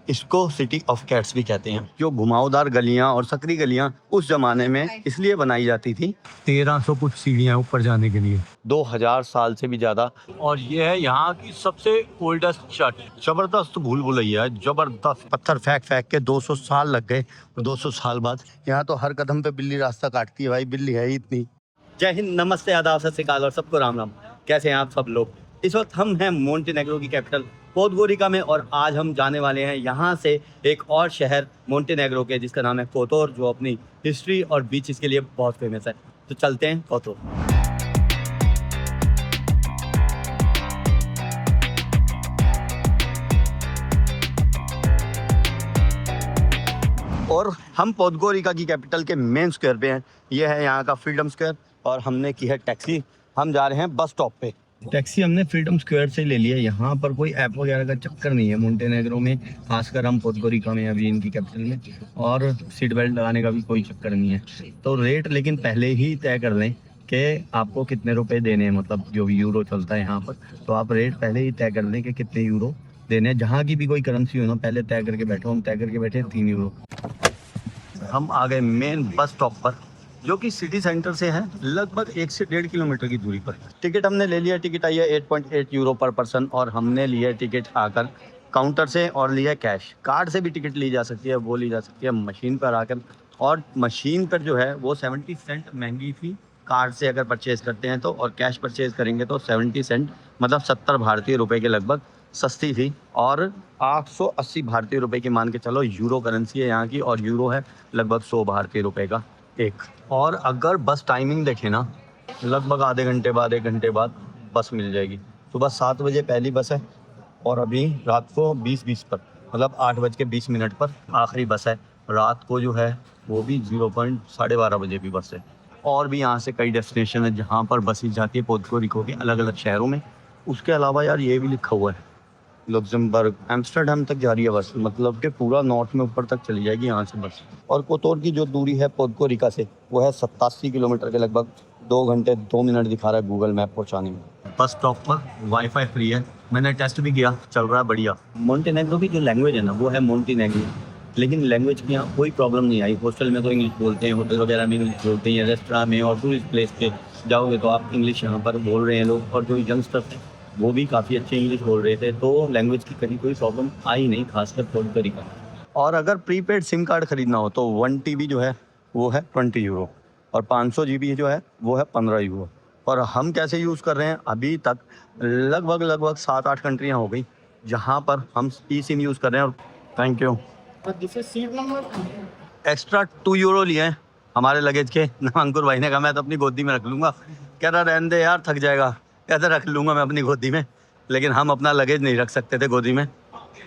इसको city of cats भी कहते हैं। जो घुमावदार गलियां और सकरी गलियां उस जमाने में इसलिए बनाई जाती थी, 1300 कुछ सीढ़ियां ऊपर जाने के लिए, 2000 साल से भी ज्यादा। और ये है यहाँ की सबसे ओल्डेस्ट चर्च। जबरदस्त भूल भुलैया है, जबरदस्त। पत्थर फेंक फेंक के 200 साल लग गए। 200 साल बाद यहाँ तो हर कदम पे बिल्ली रास्ता काटती है भाई, बिल्ली है ही इतनी। जय हिंद, नमस्ते, आदाब, सत श्री अकाल और सबको राम राम। कैसे हैं आप सब लोग? इस वक्त हम हैं मोंटेनेग्रो की कैपिटल पोदगोरिका में, और आज हम जाने वाले हैं यहाँ से एक और शहर मोंटेनेग्रो के, जिसका नाम है कोतोर, जो अपनी हिस्ट्री और बीचेस के लिए बहुत फेमस है। तो चलते हैं कोतोर। और हम पोदगोरिका की कैपिटल के मेन स्क्वायर पे हैं। ये है यहाँ का फ्रीडम स्क्वायर, और हमने की है टैक्सी। हम जा रहे हैं बस स्टॉप पे। टैक्सी हमने फ्रीडम स्क्वायर से ले लिया। यहाँ पर कोई ऐप वगैरह का चक्कर नहीं है मोंटेनेग्रो में, खासकर हम पोदगोरिका में अभी इनकी कैपिटल में, और सीट बेल्ट लगाने का भी कोई चक्कर नहीं है। तो रेट लेकिन पहले ही तय कर लें कि आपको कितने रुपए देने हैं, मतलब जो भी यूरो चलता है यहाँ पर, तो आप रेट पहले ही तय कर लें कि कितने यूरो देने हैं। जहाँ की भी कोई करेंसी हो ना, पहले तय करके बैठो। हम तय करके बैठे 3 यूरो। हम आ गए मेन बस स्टॉप पर, जो कि सिटी सेंटर से है लगभग 1 से 1.5 किलोमीटर की दूरी पर। टिकट हमने ले लिया। टिकट आई है 8.8 यूरो पर पर्सन, और हमने लिया टिकट आकर काउंटर से और लिया कैश। कार्ड से भी टिकट ली जा सकती है, वो ली जा सकती है मशीन पर आकर। और मशीन पर जो है वो 70 सेंट महंगी थी कार्ड से अगर परचेज़ करते हैं तो, और कैश परचेज़ करेंगे तो 70 सेंट मतलब 70 भारतीय रुपये के लगभग सस्ती थी। और 880 भारतीय रुपये की मान के चलो, यूरो करेंसी है यहाँ की, और यूरो है लगभग 100 भारतीय रुपये का एक। और अगर बस टाइमिंग देखें ना, लगभग आधे घंटे बाद 1 घंटे बाद बस मिल जाएगी। सुबह 7 बजे पहली बस है, और अभी रात को 20:20 पर, मतलब 8:20 पर आखिरी बस है। रात को जो है वो भी 12:30 बजे भी बस है। और भी यहाँ से कई डेस्टिनेशन है जहाँ पर बसें जाती है पोर्टोरिको के अलग अलग शहरों में। उसके अलावा यार ये भी लिखा हुआ है लुक्सेमबर्ग, एम्स्टर्डम तक जा रही है बस, मतलब कि पूरा नॉर्थ में ऊपर तक चली जाएगी यहाँ से बस। और कोतोर की जो दूरी है पोदगोरिका से, वो है 87 किलोमीटर के लगभग। 2 घंटे 2 मिनट दिखा रहा है गूगल मैप पहुँचाने में। बस स्टॉप पर वाईफाई फ्री है, मैंने टेस्ट भी किया, चल रहा है बढ़िया। मोंटेनेग्रो की जो लैंग्वेज है ना, वो है मोंटेनेग्रो, लेकिन लैंग्वेज की यहाँ कोई प्रॉब्लम नहीं आई। हॉस्टल में तो इंग्लिश बोलते हैं, होटल वगैरह में इंग्लिश बोलते हैं, रेस्टोरेंट में और टूरिस्ट प्लेस पे जाओगे तो आप इंग्लिश यहाँ पर बोल रहे हैं लोग। और जो यंगस्टर्स हैं वो भी काफ़ी अच्छी इंग्लिश बोल रहे थे, तो लैंग्वेज की कहीं कोई प्रॉब्लम आई नहीं, खासकर पोर्टोरिको। और अगर प्रीपेड सिम कार्ड खरीदना हो तो 1 TB जो है वो है 20 यूरो, और 500 GB जो है वो है 15 यूरो। और हम कैसे यूज़ कर रहे हैं, अभी तक लगभग 7-8 कंट्रियाँ हो गई जहाँ पर हम ई सिम यूज़ कर रहे हैं। और थैंक यू। एक्स्ट्रा 2 यूरो लिए हैं हमारे लगेज के। अंकुर भाई ने कहा मैं तो अपनी गोदी में रख लूँगा। कह रहा रहने दे यार, थक जाएगा। कहते रख लूँगा मैं अपनी गोदी में, लेकिन हम अपना लगेज नहीं रख सकते थे गोदी में।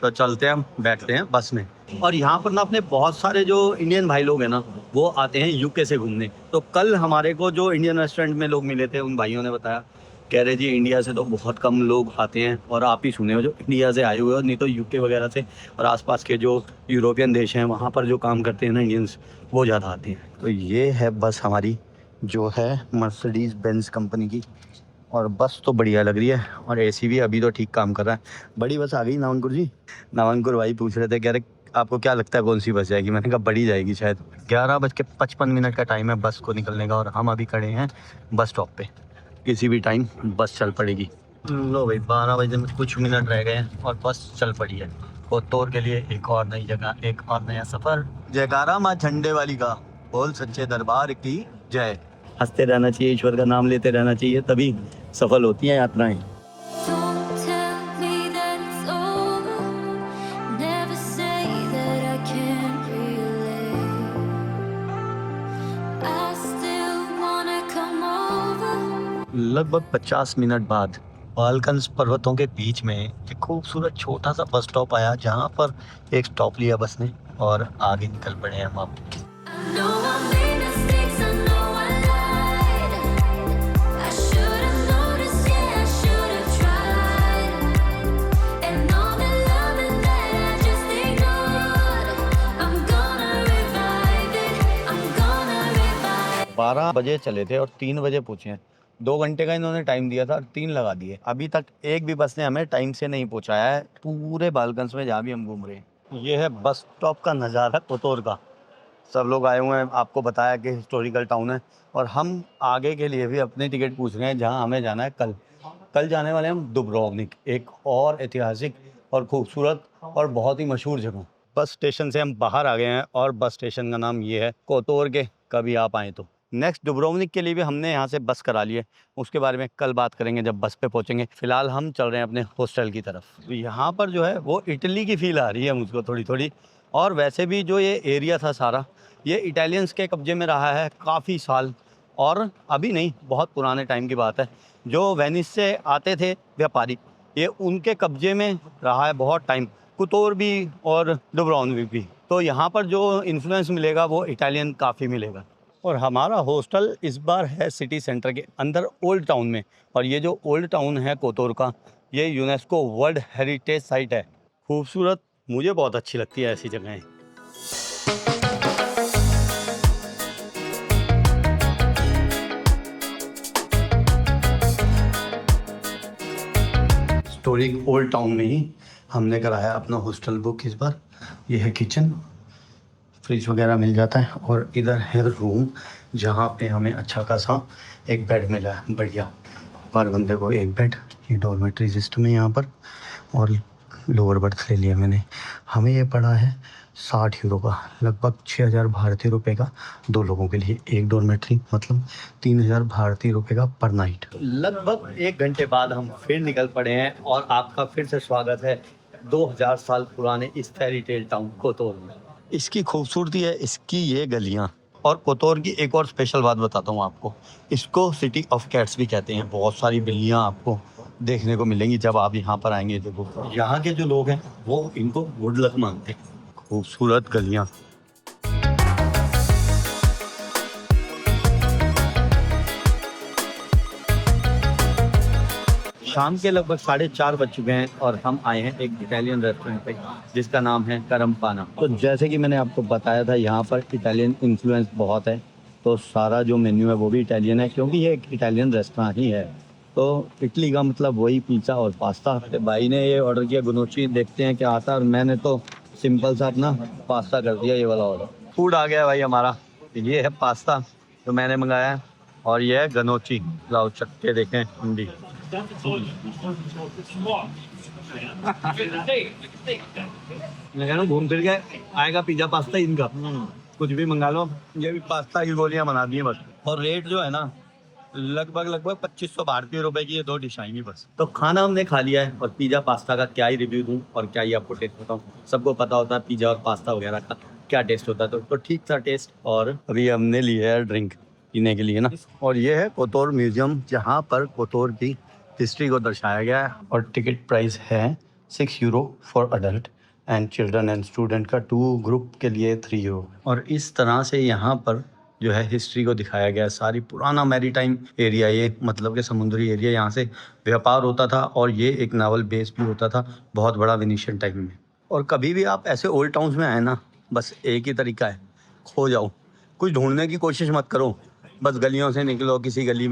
तो चलते हैं, हम बैठते हैं बस में। और यहाँ पर ना अपने बहुत सारे जो इंडियन भाई लोग हैं ना, वो आते हैं यूके से घूमने। तो कल हमारे को जो इंडियन रेस्टोरेंट में लोग मिले थे, उन भाइयों ने बताया, कह रहे जी इंडिया से तो बहुत कम लोग आते हैं, और आप ही सुने हो जो इंडिया से आए हुए हो, नहीं तो यूके वगैरह से और आसपास के जो यूरोपियन देश हैं वहाँ पर जो काम करते हैं ना इंडियंस, वो ज़्यादा आते हैं। तो ये है बस हमारी, जो है मर्सिडीज़ बेंज कंपनी की, और बस तो बढ़िया लग रही है, और एसी भी अभी तो ठीक काम कर रहा है। बड़ी बस आ गई नवंकुर जी। नवंकुर भाई पूछ रहे थे, कह रहे आपको क्या लगता है कौन सी बस जाएगी? मैंने कहा बड़ी जाएगी शायद। 11:55 का टाइम है बस को निकलने का, और हम अभी खड़े हैं बस स्टॉप पे। किसी भी टाइम बस चल पड़ेगी। लो भाई, 12 बजे में कुछ मिनट रह गए हैं और बस चल पड़ी है कोतोर के लिए। एक और नई जगह, एक और नया सफ़र। जयकारा माँ झंडे वाली का, बोल सच्चे दरबार की जय। हंसते रहना चाहिए, ईश्वर का नाम लेते रहना चाहिए, तभी सफल होती हैं यात्राएं। लगभग 50 मिनट बाद बालकंस पर्वतों के बीच में एक खूबसूरत छोटा सा बस स्टॉप आया, जहाँ पर एक स्टॉप लिया बस ने, और आगे निकल पड़े हैं हम। बारह बजे चले थे और 3 बजे पहुँचे हैं। 2 घंटे का इन्होंने टाइम दिया था, 3 लगा दिए। अभी तक एक भी बस ने हमें टाइम से नहीं पहुँचाया है, पूरे बालकंस में जहाँ भी हम घूम रहे हैं। ये है बस स्टॉप का नज़ारा कोतोर का। सब लोग आए हुए हैं, आपको बताया कि हिस्टोरिकल टाउन है, और हम आगे के लिए भी अपनी टिकट पूछ रहे हैं जहाँ हमें जाना है कल। कल जाने वाले हैं हम दुब्रोवनिक, एक और ऐतिहासिक और खूबसूरत और बहुत ही मशहूर जगह। बस स्टेशन से हम बाहर आ गए हैं और बस स्टेशन का नाम ये है कोतोर के, कभी आप आएँ तो। नेक्स्ट दुब्रोवनिक के लिए भी हमने यहाँ से बस करा ली है, उसके बारे में कल बात करेंगे जब बस पे पहुँचेंगे। फ़िलहाल हम चल रहे हैं अपने हॉस्टल की तरफ। तो यहाँ पर जो है वो इटली की फ़ील आ रही है मुझको थोड़ी थोड़ी। और वैसे भी जो ये एरिया था सारा, ये इटालियंस के कब्जे में रहा है काफ़ी साल, और अभी नहीं, बहुत पुराने टाइम की बात है। जो वेनिस से आते थे व्यापारी, ये उनके कब्जे में रहा है बहुत टाइम, कोतोर भी और डुब्रोवनिक भी। तो यहाँ पर जो इन्फ्लुएंस मिलेगा वो इटालियन काफ़ी मिलेगा। और हमारा हॉस्टल इस बार है सिटी सेंटर के अंदर ओल्ड टाउन में, और ये जो ओल्ड टाउन है कोतोर का, ये यूनेस्को वर्ल्ड हेरिटेज साइट है। खूबसूरत, मुझे बहुत अच्छी लगती है ऐसी जगहें। हिस्टोरिक ओल्ड टाउन में ही हमने कराया अपना हॉस्टल बुक इस बार। ये है किचन, फ्रिज वगैरह मिल जाता है, और इधर है रूम जहाँ पे हमें अच्छा खासा एक बेड मिला है बढ़िया। पर बंदे को एक बेड, ये डॉर्मेट्री सिस्टम है यहाँ पर, और लोअर बर्थ ले लिया मैंने। हमें ये पड़ा है 60 यूरो का, लगभग 6000 भारतीय रुपये का 2 लोगों के लिए। एक डॉर्मेट्री मतलब 3000 भारतीय रुपये का पर नाइट। लगभग 1 घंटे बाद हम फिर निकल पड़े हैं, और आपका फिर से स्वागत है 2000 साल पुराने इस फेरी टेल टाउन कोतोर में। इसकी खूबसूरती है इसकी ये गलियाँ। और कोतोर की एक और स्पेशल बात बताता हूँ आपको, इसको सिटी ऑफ कैट्स भी कहते हैं। बहुत सारी बिल्लियाँ आपको देखने को मिलेंगी जब आप यहाँ पर आएंगे। देखो यहाँ के जो लोग हैं वो इनको गुड लक मानते हैं। खूबसूरत गलियाँ। शाम के लगभग 4:30 बज चुके हैं, और हम आए हैं एक इटालियन रेस्टोरेंट पे जिसका नाम है करम पाना। तो जैसे कि मैंने आपको बताया था, यहाँ पर इटालियन इन्फ्लुएंस बहुत है, तो सारा जो मेन्यू है वो भी इटालियन है, क्योंकि ये एक इटालियन रेस्टोरेंट ही है। तो इटली का मतलब वही पिज़्ज़ा और पास्ता। भाई ने ये ऑर्डर किया गनोची, देखते हैं क्या आता है, और मैंने तो सिंपल सा अपना पास्ता कर दिया, ये वाला ऑर्डर। फूड आ गया भाई हमारा। ये है पास्ता जो मैंने मंगाया है, और ये है गनोची। लाओ चख के देखें अंडी। मैं कह रहा हूँ घूम फिर के आएगा पिज्जा पास्ता इनका। कुछ भी मंगा लो, ये भी पास्ता की गोलियां बना दी हैं बस। और रेट जो है ना, लगभग 2500 भारतीय रुपए की ये 2 डिश आएंगी बस। तो खाना हमने खा लिया है, और पिज्जा पास्ता का क्या ही रिव्यू दूं और क्या ही आपको टेस्ट बताऊं। सबको पता होता है पिज्जा और पास्ता वगैरह का क्या टेस्ट होता है, तो ठीक था टेस्ट। और अभी हमने लिया है ड्रिंक पीने के लिए ना। और ये है कोतोर म्यूजियम, जहाँ पर कोतोर की हिस्ट्री को दर्शाया गया है। और टिकट प्राइस है 6 euro for adult, and children and student का 2 ग्रुप के लिए 3 यूरो। और इस तरह से यहाँ पर जो है हिस्ट्री को दिखाया गया है। सारी पुराना मैरीटाइम एरिया, ये मतलब कि समुद्री एरिया, यहाँ से व्यापार होता था, और ये एक नावल बेस भी होता था बहुत बड़ा वेनिशियन टाइम में। और कभी भी आप ऐसे ओल्ड टाउन्स में आए ना, बस एक ही तरीका है, खो जाओ। कुछ ढूंढने की कोशिश मत करो, बस गलियों से निकलो, किसी गली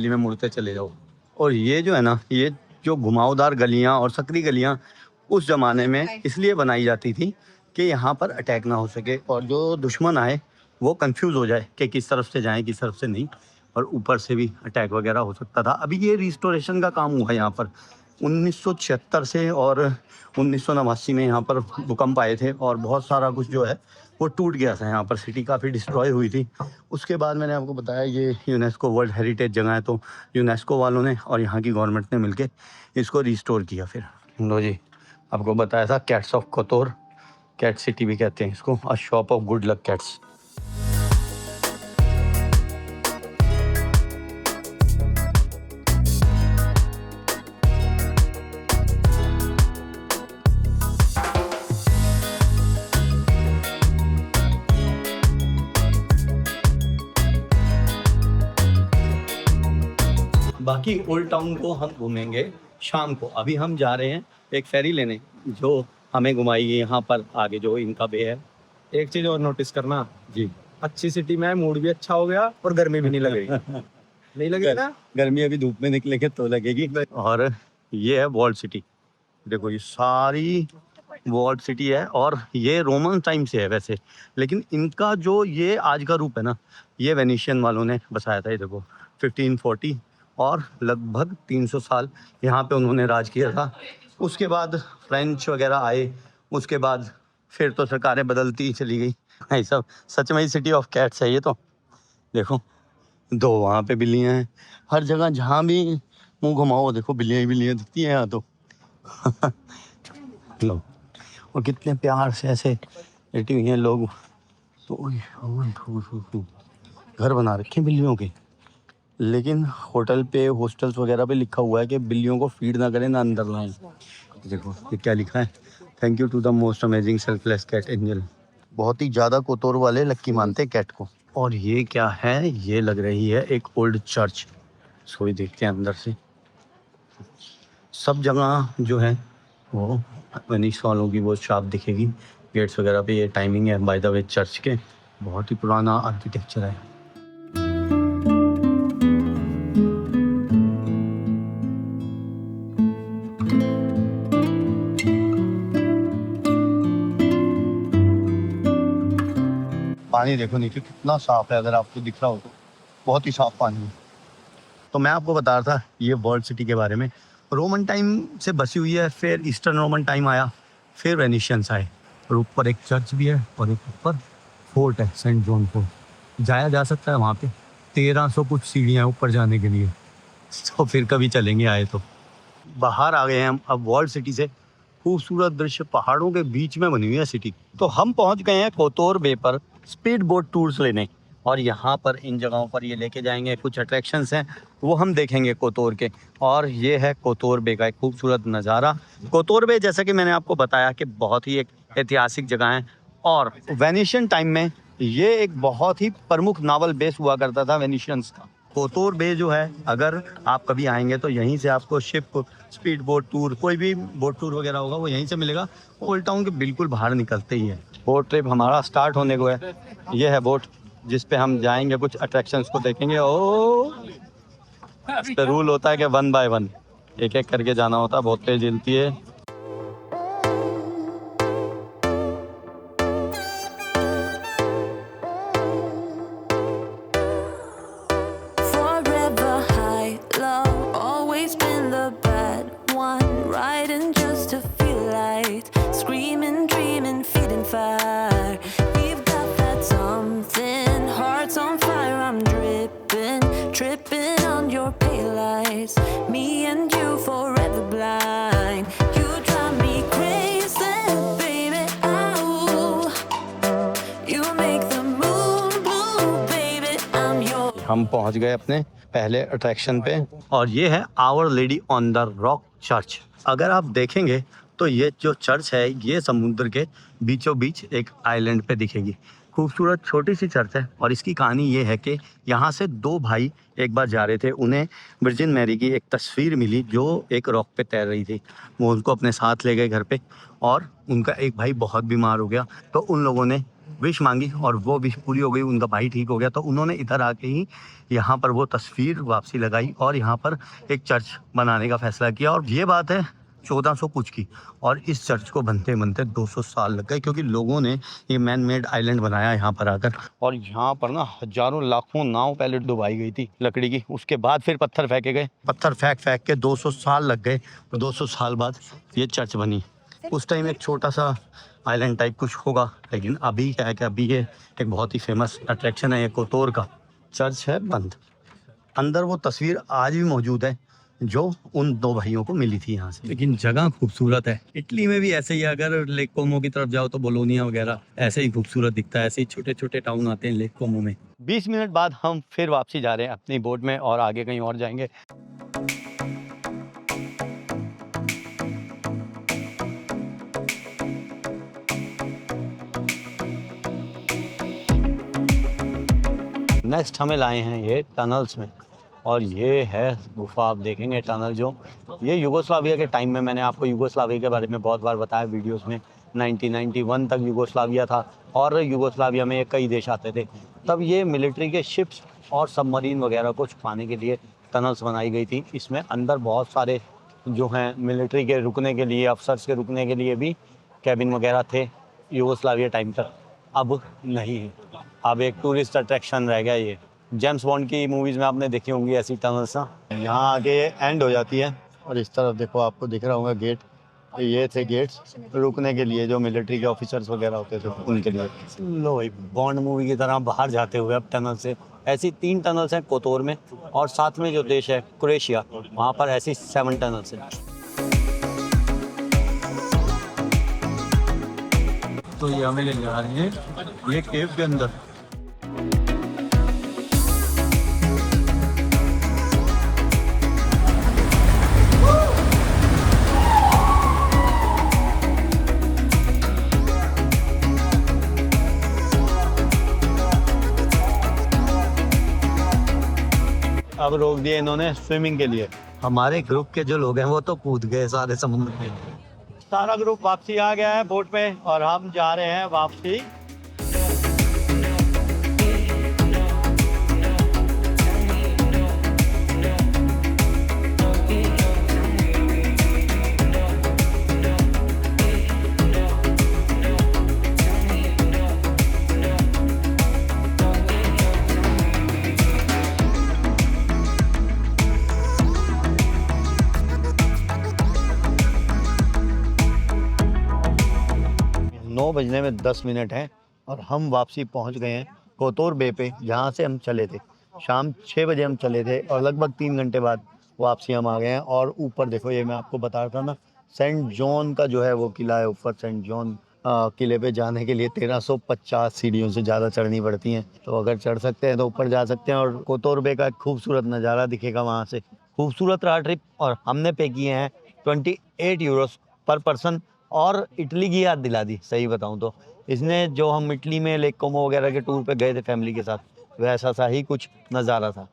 में मुड़ते चले जाओ। और ये जो है ना, ये जो घुमावदार गलियाँ और सकरी गलियाँ उस ज़माने में इसलिए बनाई जाती थी कि यहाँ पर अटैक ना हो सके, और जो दुश्मन आए वो कंफ्यूज हो जाए कि किस तरफ से जाएं किस तरफ से नहीं, और ऊपर से भी अटैक वगैरह हो सकता था। अभी ये रिस्टोरेशन का काम हुआ है यहाँ पर 1976 से, और 1989 में यहाँ पर भूकंप आए थे, और बहुत सारा कुछ जो है वो टूट गया था। यहाँ पर सिटी काफ़ी डिस्ट्रॉय हुई थी। उसके बाद मैंने आपको बताया ये यूनेस्को वर्ल्ड हेरिटेज जगह है, तो यूनेस्को वालों ने और यहाँ की गवर्नमेंट ने मिलके इसको रिस्टोर किया। फिर लो जी, आपको बताया था cats of Kotor, cat city भी कहते हैं इसको, a shop of good luck cats. बाकी ओल्ड टाउन को हम घूमेंगे शाम को। अभी हम जा रहे हैं एक फेरी लेने जो हमें घुमाएगी यहाँ पर आगे जो इनका बे है। एक चीज और नोटिस करना जी, अच्छी सिटी में मूड भी अच्छा हो गया और गर्मी भी नहीं लगेगी। नहीं लगेगी ना? गर्मी अभी धूप में निकलेंगे तो लगेगी। और ये है वॉल सिटी, देखो ये सारी वॉल्ड सिटी है और ये रोमन टाइम से है वैसे, लेकिन इनका जो ये आज का रूप है ना, ये वेनिशियन वालों ने बसाया था। ये देखो 1540 और लगभग 300 साल यहाँ पे उन्होंने राज किया था। उसके बाद फ्रेंच वगैरह आए, उसके बाद फिर तो सरकारें बदलती ही चली गई। ये सब सच में ही सिटी ऑफ कैट्स है ये तो। देखो 2 वहाँ पे बिल्लियाँ हैं, हर जगह जहाँ भी मुंह घुमाओ देखो बिल्लियाँ ही बिल्लियाँ दिखती हैं यहाँ तो। लो, और कितने प्यार से ऐसे लेटी हुई हैं लोग, तो घर बना रखे हैं बिल्लियों के। लेकिन होटल पे, हॉस्टल्स वगैरह पे लिखा हुआ है कि बिल्लियों को फीड ना करें, ना अंदर लाएं। देखो ये क्या लिखा है, thank you to the most amazing selfless cat angel. बहुत ही ज़्यादा कोतोर वाले लक्की मानते हैं कैट को। और ये क्या है, ये लग रही है एक ओल्ड चर्च। सो देखते हैं अंदर से। सब जगह जो है वो वेनिस वालों की वो छाप दिखेगी गेट्स वगैरह पे। ये टाइमिंग है बाय द वे चर्च के, बहुत ही पुराना आर्किटेक्चर है। पानी देखो नीचे कितना साफ है, अगर आपको दिख रहा हो तो बहुत ही साफ पानी है। तो मैं आपको बता रहा था ये वर्ल्ड सिटी के बारे में। रोमन टाइम से बसी हुई है, फिर ईस्टर्न रोमन टाइम आया, फिर वेनिशियंस आए। और ऊपर एक चर्च भी है और एक ऊपर फोर्ट है, सेंट जॉन फोर्ट। जाया जा सकता है वहाँ पे, 1300 कुछ सीढ़ियाँ ऊपर जाने के लिए। तो फिर कभी चलेंगे आए तो। बाहर आ गए हैं हम अब वर्ल्ड सिटी से। खूबसूरत दृश्य, पहाड़ों के बीच में बनी हुई है सिटी। तो हम पहुँच गए हैं कोतोर बे पर स्पीड बोट टूर्स लेने। और यहाँ पर इन जगहों पर ये लेके जाएंगे, कुछ अट्रैक्शंस हैं वो हम देखेंगे कोतोर के। और ये है कोतोर बे का एक खूबसूरत नज़ारा। कोतोर बे जैसा कि मैंने आपको बताया कि बहुत ही एक ऐतिहासिक जगह है। और वेनिशियन टाइम में ये एक बहुत ही प्रमुख नावल बेस हुआ करता था वेनिशियंस का। कोतोर बे जो है, अगर आप कभी आएंगे तो यहीं से आपको शिप, स्पीड बोट टूर, कोई भी बोट टूर वगैरह होगा वो यहीं से मिलेगा। ओल्ड टाउन के बिल्कुल बाहर निकलते ही है। बोट ट्रिप हमारा स्टार्ट होने को है। ये है बोट जिस पे हम जाएंगे, कुछ अट्रैक्शंस को देखेंगे। ओ इस पे रूल होता है कि 1 बाय 1 एक एक करके जाना होता है, बहुत तेज हिलती है। Forever high, low, always been the bad one, riding just to feel light, screaming, dreaming, feeding fire. We've got that something, hearts on fire, I'm dripping, tripping on your pale lights, me and you forever blind. You drive me crazy, baby, ow. You make the moon blue, baby, I'm your. हम पहुंच गए अपने पहले attraction पे और ये है our lady on the rock church. अगर आप देखेंगे तो ये जो चर्च है ये समुद्र के बीचों बीच एक आइलैंड पे दिखेगी। खूबसूरत छोटी सी चर्च है। और इसकी कहानी ये है कि यहाँ से 2 भाई एक बार जा रहे थे, उन्हें वर्जिन मैरी की एक तस्वीर मिली जो एक रॉक पे तैर रही थी। वो उनको अपने साथ ले गए घर पे और उनका एक भाई बहुत बीमार हो गया, तो उन लोगों ने विश मांगी और वो विश पूरी हो गई, उनका भाई ठीक हो गया। तो उन्होंने इधर आके ही यहाँ पर वो तस्वीर वापसी लगाई और यहाँ पर एक चर्च बनाने का फैसला किया। और ये बात है 1400 कुछ की, और इस चर्च को बनते बनते 200 साल लग गए, क्योंकि लोगों ने ये मैन मेड आइलैंड बनाया यहाँ पर आकर। और यहाँ पर ना हजारों लाखों नाव पहले डुबाई गई थी लकड़ी की, उसके बाद फिर पत्थर फेंके गए। पत्थर फेंक फेंक के 200 साल लग गए। 200 साल बाद ये चर्च बनी। उस टाइम एक छोटा सा आइलैंड टाइप कुछ होगा, लेकिन अभी क्या है कि अभी ये एक बहुत ही फेमस अट्रैक्शन है। ये कोतोर का चर्च है बंद। अंदर वो तस्वीर आज भी मौजूद है जो उन 2 भाइयों को मिली थी यहाँ से। लेकिन जगह खूबसूरत है। इटली में भी ऐसे ही, अगर लेक कोमो की तरफ जाओ तो बोलोनिया वगैरह ऐसे ही खूबसूरत दिखता है। ऐसे ही छोटे छोटे टाउन आते हैं लेक कोमो में। 20 मिनट बाद हम फिर वापसी जा रहे हैं अपनी बोट में और आगे कहीं और जाएंगे। नेक्स्ट हमें लाए हैं ये टनल्स में, और ये है गुफा। आप देखेंगे टनल जो, ये युगोस्लाविया के टाइम में, मैंने आपको युगोस्लाविया के बारे में बहुत बार बताया वीडियोस में। 1991 तक युगोस्लाविया था और युगोस्लाविया में कई देश आते थे। तब ये मिलिट्री के शिप्स और सबमरीन वगैरह को छुपाने के लिए टनल्स बनाई गई थी। इसमें अंदर बहुत सारे जो हैं मिलिट्री के रुकने के लिए, अफसर्स के रुकने के लिए भी कैबिन वगैरह थे यूगोस्लाविया टाइम तक, अब नहीं है। अब एक टूरिस्ट अट्रैक्शन रह गया ये। जेम्स बॉन्ड की मूवीज़ में आपने देखी होंगी ऐसी टनल्स ना, यहाँ आके एंड हो जाती है। और इस तरफ देखो, आपको दिख रहा होगा गेट, ये थे गेट्स रुकने के लिए जो मिलिट्री के ऑफिसर्स वगैरह होते थे उनके लिए। लो भाई, बॉन्ड मूवी की तरह बाहर जाते हुए अब टनल से। ऐसी 3 टनल्स हैं कोतोर में, और साथ में जो देश है क्रोएशिया, वहाँ पर ऐसी 7 टनल्स हैं। तो ये हमें ले जा रही है ये केव के अंदर। अब रोक दिए इन्होंने स्विमिंग के लिए। हमारे ग्रुप के जो लोग हैं वो तो कूद गए सारे समुद्र में। सारा ग्रुप वापसी आ गया है बोट पे, और हम जा रहे हैं वापसी। नौ बजने में 10 मिनट हैं और हम वापसी पहुंच गए हैं कोतोर बे पे, जहां से हम चले थे। शाम 6 बजे हम चले थे और लगभग 3 घंटे बाद वापसी हम आ गए हैं। और ऊपर देखो, ये मैं आपको बता रहा था ना, सेंट जॉन का जो है वो किला है ऊपर। सेंट जॉन किले पे जाने के लिए 1350 सीढ़ियों से ज़्यादा चढ़नी पड़ती हैं। तो अगर चढ़ सकते हैं तो ऊपर जा सकते हैं, और कोतोर बे का एक खूबसूरत नज़ारा दिखेगा वहाँ से। खूबसूरत रहा ट्रिप, और हमने पे किए हैं 28 यूरोस पर पर्सन। और इटली की याद दिला दी, सही बताऊं तो इसने, जो हम इटली में लेक कोमो वगैरह के टूर पे गए थे फैमिली के साथ, वैसा सा ही कुछ नज़ारा था।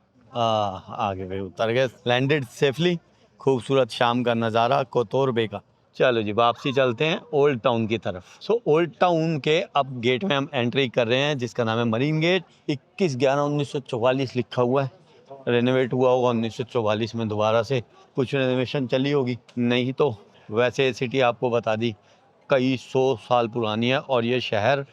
आगे भाई उतर गए, लैंडेड सेफली। खूबसूरत शाम का नज़ारा कोतोर बे का। चलो जी, वापसी चलते हैं ओल्ड टाउन की तरफ। सो ओल्ड टाउन के अब गेट में हम एंट्री कर रहे हैं, जिसका नाम है मरीन गेट। 21/11/1944 लिखा हुआ है। रेनोवेट हुआ होगा 1944 में, दोबारा से कुछ रेनोवेशन चली होगी, नहीं तो वैसे सिटी आपको बता दी कई 100 साल पुरानी है, और ये शहर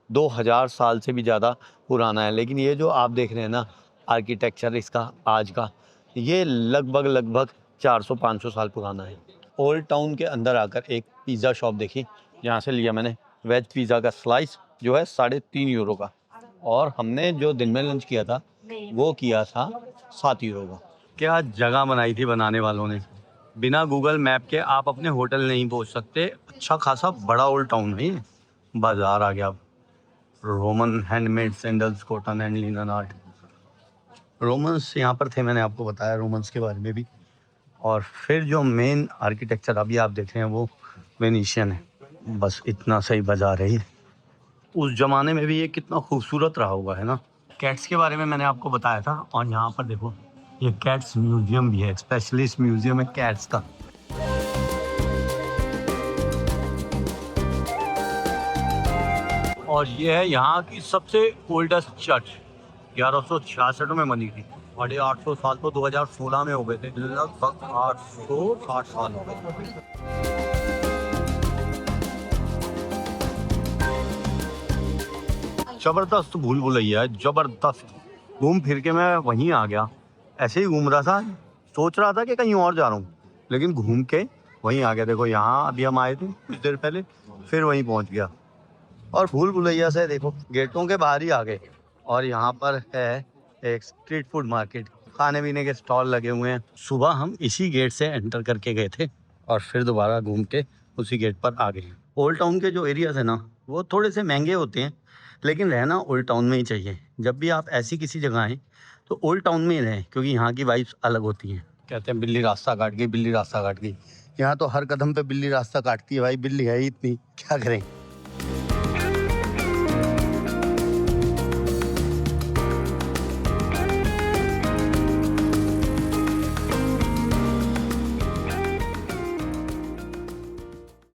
2000 साल से भी ज़्यादा पुराना है। लेकिन ये जो आप देख रहे हैं ना आर्किटेक्चर इसका आज का, ये लगभग 400-500 साल पुराना है। ओल्ड टाउन के अंदर आकर एक पिज़्ज़ा शॉप देखी, जहाँ से लिया मैंने वेज पिज़्ज़ा का स्लाइस, जो है 3.5 यूरो का। और हमने जो दिन में लंच किया था वो किया था 7 यूरो का। क्या जगह बनाई थी बनाने वालों ने, बिना गूगल मैप के आप अपने होटल नहीं पहुंच सकते। अच्छा खासा बड़ा ओल्ड टाउन है ये। बाजार आ गया। Roman handmade sandals, cotton and linen art. Romans यहाँ पर थे, मैंने आपको बताया रोमन्स के बारे में भी। और फिर जो मेन आर्किटेक्चर अभी आप देख रहे हैं वो वेनिशियन है। बस इतना सही बाजार है ये। उस जमाने में भी ये कितना खूबसूरत रहा हुआ है ना। कैट्स के बारे में मैंने आपको बताया था, और यहाँ पर देखो ये कैट्स म्यूजियम भी है, स्पेशलिस्ट म्यूजियम है कैट्स का। और ये है यहाँ की सबसे ओल्डेस्ट चर्च, 1166 में बनी थी। 850 साल तो 2016 में हो गए थे, लगभग 860 साल हो गए। जबरदस्त भूल भुलैया है, जबरदस्त। घूम फिर के मैं वहीं आ गया, ऐसे ही घूम रहा था, सोच रहा था कि कहीं और जा रहा हूँ, लेकिन घूम के वहीं आ गया। देखो यहाँ अभी हम आए थे कुछ देर पहले, फिर वहीं पहुँच गया। और भूल भुलैया से देखो गेटों के बाहर ही आ गए। और यहाँ पर है एक स्ट्रीट फूड मार्केट, खाने पीने के स्टॉल लगे हुए हैं। सुबह हम इसी गेट से एंटर करके गए थे और फिर दोबारा घूम के उसी गेट पर आ गए। ओल्ड टाउन के जो एरियाज है ना वो थोड़े से महंगे होते हैं, लेकिन रहना ओल्ड टाउन में ही चाहिए। जब भी आप ऐसी किसी जगह आएँ तो ओल्ड टाउन में ही रहें, क्योंकि यहाँ की वाइब्स अलग होती हैं। कहते हैं बिल्ली रास्ता काट गई, बिल्ली रास्ता काट गई। यहाँ तो हर कदम पे बिल्ली रास्ता काटती है भाई, बिल्ली है ही इतनी, क्या करें।